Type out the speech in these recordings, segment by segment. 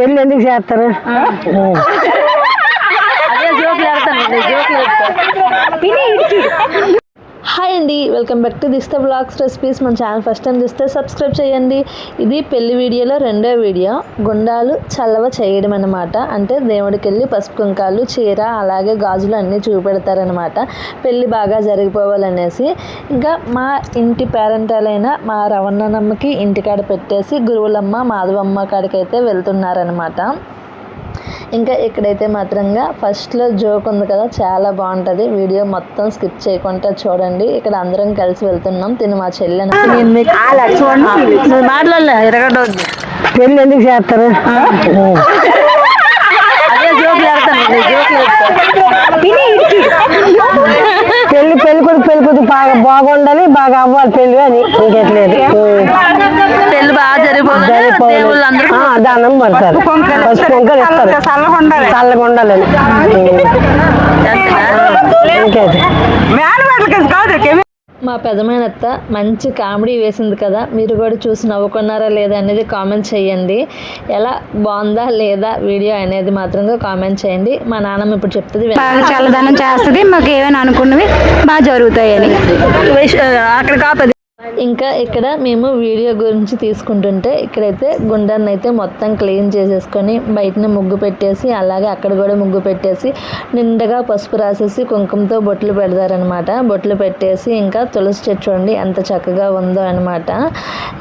పెళ్ళి ఎందుకు చేస్తారు? హాయ్ అండి, వెల్కమ్ బ్యాక్ టు దిస్త బ్లాగ్స్ రెసిపీస్. మన ఛానల్ ఫస్ట్ టైం చూస్తే సబ్స్క్రైబ్ చేయండి. ఇది పెళ్లి వీడియోలో రెండో వీడియో. గుండాలు చల్లవ చేయడం అనమాట. అంటే దేవుడికి వెళ్ళి పసుపు కుంకాలు, చీర, అలాగే గాజులు అన్నీ చూపెడతారనమాట, పెళ్ళి బాగా జరిగిపోవాలనేసి. ఇంకా మా ఇంటి పేరెంటాలైన మా రవణనమ్మకి ఇంటికాడ పెట్టేసి గురువులమ్మ మాధవమ్మ కాడికి అయితే వెళ్తున్నారనమాట. ఇంకా ఇక్కడైతే మాత్రంగా ఫస్ట్లో జోక్ ఉంది కదా, చాలా బాగుంటుంది. వీడియో మొత్తం స్కిప్ చేయకుండా చూడండి. ఇక్కడ అందరం కలిసి వెళ్తున్నాం. తిని మా చెల్లెని మాట్లాడలే ఎరగడవద్దు. పెళ్ళి ఎందుకు చేస్తారు? పెళ్లి కొడుకు బాగా బాగుండాలి, బాగా అవ్వాలి పెళ్లి అని ఇంకెట్లేదు. పెళ్ళి బాగా జరిగిపోవాలి, దానం పడతారు, పసుపు కుంకలు ఇస్తారు, చల్లగా ఉండాలని. ఇంకైతే మా పెదమైనత్త మంచి కామెడీ వేసింది కదా, మీరు కూడా చూసి నవ్వుకున్నారా లేదా అనేది కామెంట్ చేయండి. ఎలా బాగుందా లేదా వీడియో అనేది మాత్రంగా కామెంట్ చేయండి. మా నాన్నమ్మ ఇప్పుడు చెప్తుంది, చల్లదనం చేస్తుంది, మాకు ఏమైనా అనుకున్నవి బాగా జరుగుతాయని. అక్కడ కాపది. ఇంకా ఇక్కడ మేము వీడియో గురించి తీసుకుంటుంటే ఇక్కడైతే గుండాన్ని అయితే మొత్తం క్లీన్ చేసేసుకొని బయటనే ముగ్గు పెట్టేసి, అలాగే అక్కడ కూడా ముగ్గు పెట్టేసి నిండగా పసుపు రాసేసి కుంకుమతో బొట్లు పెడతారనమాట. బొట్లు పెట్టేసి ఇంకా తులసి చెట్టు చూడండి ఎంత చక్కగా ఉందో అనమాట.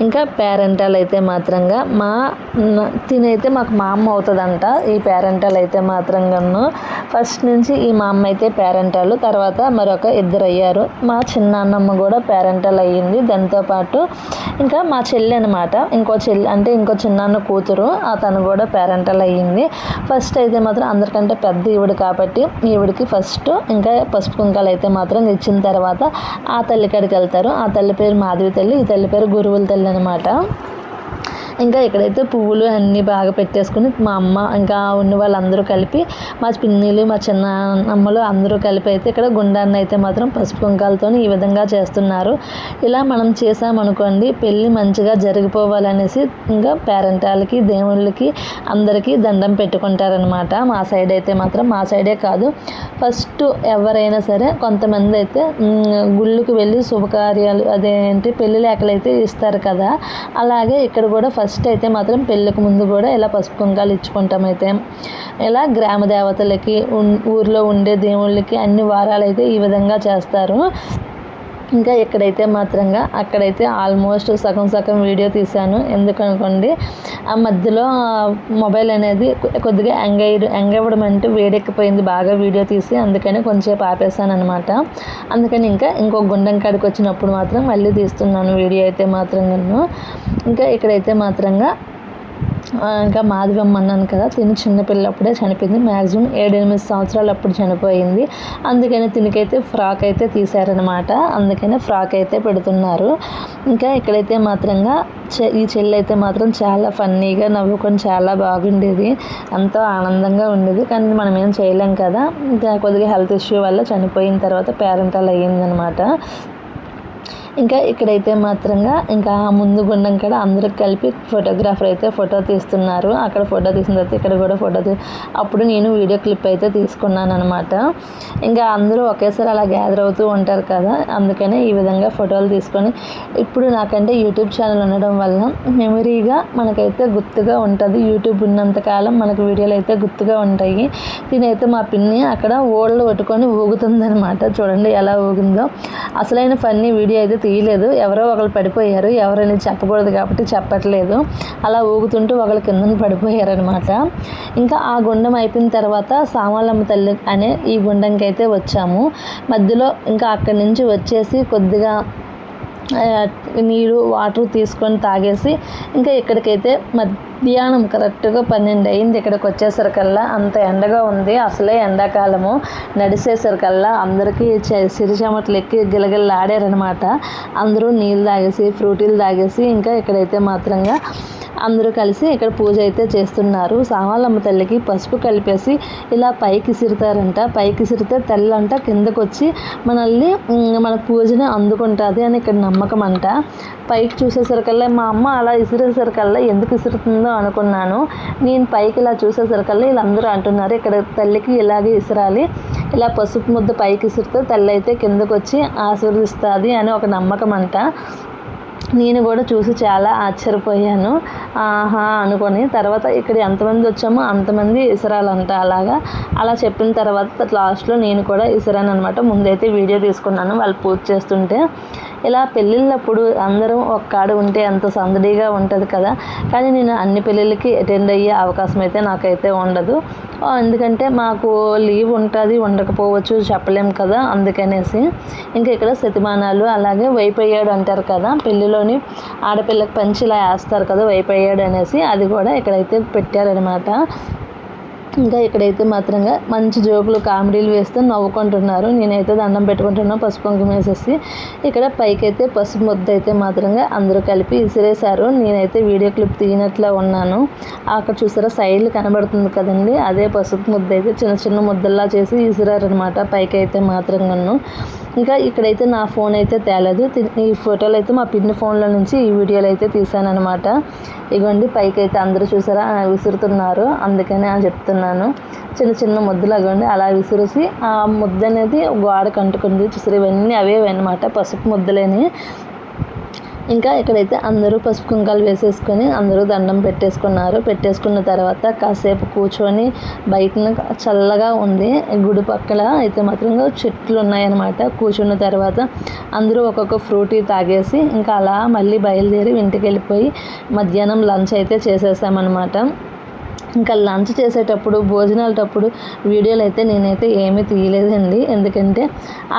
ఇంకా పేరెంటాలు అయితే మాత్రంగా తినైతే మాకు మా అమ్మ అవుతుందంట. ఈ పేరెంటాలు అయితే మాత్రంగాను ఫస్ట్ నుంచి ఈ మా అమ్మ అయితే పేరెంటాలు, తర్వాత మరొక ఇద్దరు అయ్యారు. మా చిన్న అన్నమ్మ కూడా పేరెంటాలు అయ్యింది. దాంతోపాటు ఇంకా మా చెల్లి అనమాట, ఇంకో చిన్నాన్న కూతురు, తను కూడా పేరెంటల్ అయ్యింది. ఫస్ట్ అయితే మాత్రం అందరికంటే పెద్ద ఈవిడ కాబట్టి ఈవిడికి ఫస్ట్ ఇంకా పసుపు కుంకాలు అయితే మాత్రం ఇచ్చిన తర్వాత ఆ తల్లి కాడికి వెళ్తారు. ఆ తల్లి పేరు మాధవి తల్లి, ఈ తల్లి పేరు గురువుల తల్లి అనమాట. ఇంకా ఇక్కడైతే పువ్వులు అన్నీ బాగా పెట్టేసుకుని మా అమ్మ ఇంకా ఉన్న వాళ్ళందరూ కలిపి, మా పిన్నిలు, మా చిన్న అమ్మలు అందరూ కలిపి అయితే ఇక్కడ గుండాన్ని అయితే మాత్రం పసుపు కుంకాలతో ఈ విధంగా చేస్తున్నారు. ఇలా మనం చేసామనుకోండి పెళ్ళి మంచిగా జరిగిపోవాలనేసి ఇంకా పేరెంటాలకి, దేవుళ్ళకి అందరికీ దండం పెట్టుకుంటారనమాట. మా సైడ్ అయితే మాత్రం, మా సైడే కాదు ఫస్ట్ ఎవరైనా సరే కొంతమంది అయితే గుళ్ళకి వెళ్ళి శుభకార్యాలు అదేంటి పెళ్లి లేఖలు అయితే ఇస్తారు కదా, అలాగే ఇక్కడ కూడా ఫస్ట్ అయితే మాత్రం పెళ్ళికి ముందు కూడా ఇలా పసుపు కుంకాలు ఇచ్చుకుంటామైతే. ఇలా గ్రామ దేవతలకి, ఊర్లో ఉండే దేవుళ్ళకి అన్ని వారాలు అయితే ఈ విధంగా చేస్తారు. ఇంకా ఇక్కడైతే మాత్రంగా అక్కడైతే ఆల్మోస్ట్ సగం వీడియో తీశాను. ఎందుకనుకోండి ఆ మధ్యలో మొబైల్ అనేది కొద్దిగా యాంగ్ అవ్వడం అంటే వేడెక్కిపోయింది బాగా వీడియో తీసి, అందుకని కొంచెంసేపు ఆపేసాను అనమాట. అందుకని ఇంకో గుండం కాడికి వచ్చినప్పుడు మాత్రం మళ్ళీ తీస్తున్నాను వీడియో అయితే మాత్రంగాను. ఇంకా ఇక్కడైతే మాత్రంగా ఇంకా మాధవమ్మ అన్నాను కదా, తిని చిన్నపిల్లప్పుడే చనిపోయింది. మ్యాక్సిమం 7-8 సంవత్సరాలు అప్పుడు చనిపోయింది. అందుకని తినికైతే ఫ్రాక్ అయితే తీశారనమాట. అందుకనే ఫ్రాక్ అయితే పెడుతున్నారు. ఇంకా ఇక్కడైతే మాత్రంగా ఈ చెల్లి అయితే మాత్రం చాలా ఫన్నీగా నవ్వుకొని చాలా బాగుండేది, ఎంతో ఆనందంగా ఉండేది. కానీ మనం ఏం చేయలేం కదా, ఇంకా కొద్దిగా హెల్త్ ఇష్యూ వల్ల చనిపోయిన తర్వాత పేరెంటల్ అయ్యిందనమాట. ఇంకా ఇక్కడైతే మాత్రంగా ఇంకా ముందు గుండం కూడా అందరూ కలిపి ఫోటోగ్రాఫర్ అయితే ఫోటో తీస్తున్నారు. అక్కడ ఫోటో తీసిన తర్వాత ఇక్కడ కూడా అప్పుడు నేను వీడియో క్లిప్ అయితే తీసుకున్నాను అనమాట. ఇంకా అందరూ ఒకేసారి అలా గ్యాదర్ అవుతూ ఉంటారు కదా, అందుకనే ఈ విధంగా ఫోటోలు తీసుకొని ఇప్పుడు నాకంటే యూట్యూబ్ ఛానల్ ఉండడం వల్ల మెమరీగా మనకైతే గుర్తుగా ఉంటుంది. యూట్యూబ్ ఉన్నంతకాలం మనకు వీడియోలు అయితే గుర్తుగా ఉంటాయి. దీనైతే మా పిన్ని అక్కడ ఓళ్ళు పట్టుకొని ఊగుతుందనమాట. చూడండి ఎలా ఊగిందో. అసలైన ఫన్నీ వీడియో అయితే తీయలేదు, ఎవరో ఒకరు పడిపోయారు, ఎవరైనా చెప్పకూడదు కాబట్టి చెప్పట్లేదు. అలా ఊగుతుంటూ ఒకరు కిందన పడిపోయారనమాట. ఇంకా ఆ గుండం అయిపోయిన తర్వాత సామాలమ్మ తల్లి అనే ఈ గుండంకి అయితే వచ్చాము. మధ్యలో ఇంకా అక్కడి నుంచి వచ్చేసి కొద్దిగా నీరు వాటర్ తీసుకొని తాగేసి ఇంకా ఇక్కడికైతే మధ్యాహ్నం కరెక్ట్గా 12 అయింది. ఇక్కడికి వచ్చేసరికల్లా అంత ఎండగా ఉంది, అసలే ఎండాకాలము. నడిచేసరికల్లా అందరికీ సిరిచెమటలు ఎక్కి గిలగిల్లాడారనమాట. అందరూ నీళ్ళు తాగేసి ఫ్రూటీలు తాగేసి ఇంకా ఇక్కడైతే మాత్రంగా అందరూ కలిసి ఇక్కడ పూజ అయితే చేస్తున్నారు. సామాలమ్మ తల్లికి పసుపు కలిపేసి ఇలా పైకి ఇసురుతారంట. పైకి ఇసిరితే తల్లి అంట కిందకు వచ్చి మనల్ని మన పూజని అందుకుంటుంది అని ఇక్కడ నమ్మకం అంట. పైకి చూసేసరికల్లా మా అమ్మ అలా ఇసిరేసరికల్లా ఎందుకు ఇసురుతుందో అనుకున్నాను. నేను పైకి ఇలా చూసేసరికల్లా వీళ్ళందరూ అంటున్నారు ఇక్కడ తల్లికి ఇలాగే ఇసరాలి, ఇలా పసుపు ముద్ద పైకి ఇసిరితే తల్లి అయితే కిందకు వచ్చి ఆశీర్వదిస్తుంది అని ఒక నమ్మకం అంట. నేను కూడా చూసి చాలా ఆశ్చర్యపోయాను. ఆహా అనుకొని తర్వాత ఇక్కడ ఎంతమంది వచ్చామో అంతమంది ఇసరాలంట. అలా చెప్పిన తర్వాత లాస్ట్లో నేను కూడా ఇసరాను అనమాట. ముందైతే వీడియో తీసుకున్నాను వాళ్ళు పూజ చేస్తుంటే. ఇలా పెళ్ళిళ్ళప్పుడు అందరం ఒక్కాడ ఉంటే ఎంత సందడిగా ఉంటుంది కదా. కానీ నేను అన్ని పెళ్ళిళ్ళకి అటెండ్ అయ్యే అవకాశం అయితే నాకైతే ఉండదు. ఎందుకంటే మాకు లీవ్ ఉంటుంది, ఉండకపోవచ్చు, చెప్పలేము కదా. అందుకనేసి ఇంకా ఇక్కడ శతమానాలు అలాగే వైపయ్యాడు అంటారు కదా, పెళ్ళిలోని ఆడపిల్లకి పంచి ఇలా వేస్తారు కదా వైపయ్యాడు అనేసి, అది కూడా ఇక్కడైతే పెట్టారనమాట. ఇంకా ఇక్కడైతే మాత్రంగా మంచి జోకులు కామెడీలు వేస్తూ నవ్వుకుంటున్నారు. నేనైతే దండం పెట్టుకుంటున్నాను పసుపు కుంకుమ వేసేసి. ఇక్కడ పైకైతే పసుపు ముద్ద అయితే మాత్రంగా అందరూ కలిపి ఇసిరేశారు. నేనైతే వీడియో క్లిప్ తీయనట్లే ఉన్నాను. అక్కడ చూసారా సైడ్లు కనబడుతుంది కదండి, అదే పసుపు ముద్ద అయితే చిన్న చిన్న ముద్దల్లా చేసి ఇసిరారనమాట పైకైతే మాత్రంగాను. ఇంకా ఇక్కడైతే నా ఫోన్ అయితే తేలేదు. ఈ ఫోటోలు అయితే మా పిన్ని ఫోన్లో నుంచి ఈ వీడియోలు అయితే తీసాను అనమాట. ఇగోండి పైకైతే అందరూ చూసారా విసురుతున్నారు, అందుకని అని చెప్తున్నాను. చిన్న చిన్న ముద్దలు అగోండి అలా విసిరేసి ఆ ముద్ద అనేది గోడకు అంటుకుంది. చూసారు ఇవన్నీ అవే అనమాట పసుపు ముద్దలేని. ఇంకా ఇక్కడైతే అందరూ పసుపు కుంకాలు వేసేసుకొని అందరూ దండం పెట్టేసుకున్న తర్వాత కాసేపు కూర్చొని బయటన చల్లగా ఉంది. గుడి పక్కల అయితే మాత్రం చెట్లు ఉన్నాయన్నమాట. కూర్చున్న తర్వాత అందరూ ఒక్కొక్క ఫ్రూటీ తాగేసి ఇంకా అలా మళ్ళీ బయలుదేరి ఇంటికి వెళ్ళిపోయి మధ్యాహ్నం లంచ్ అయితే చేసేసామన్నమాట. ఇంకా లంచ్ చేసేటప్పుడు భోజనాలటప్పుడు వీడియోలు అయితే నేనైతే ఏమీ తీయలేదండి. ఎందుకంటే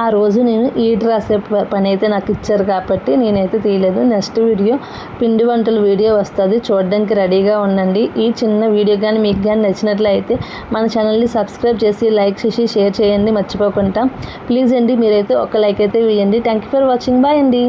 ఆ రోజు నేను ఈట్ రాసే పని అయితే నాకు ఇచ్చారు కాబట్టి నేనైతే తీయలేదు. నెక్స్ట్ వీడియో పిండి వంటల వీడియో వస్తుంది, చూడడానికి రెడీగా ఉండండి. ఈ చిన్న వీడియో కానీ మీకు కానీ నచ్చినట్లయితే మన ఛానల్ని సబ్స్క్రైబ్ చేసి లైక్ చేసి షేర్ చేయండి మర్చిపోకుండా. ప్లీజ్ అండి మీరైతే ఒక లైక్ అయితే వేయండి. Thank you for watching. Bye అండి.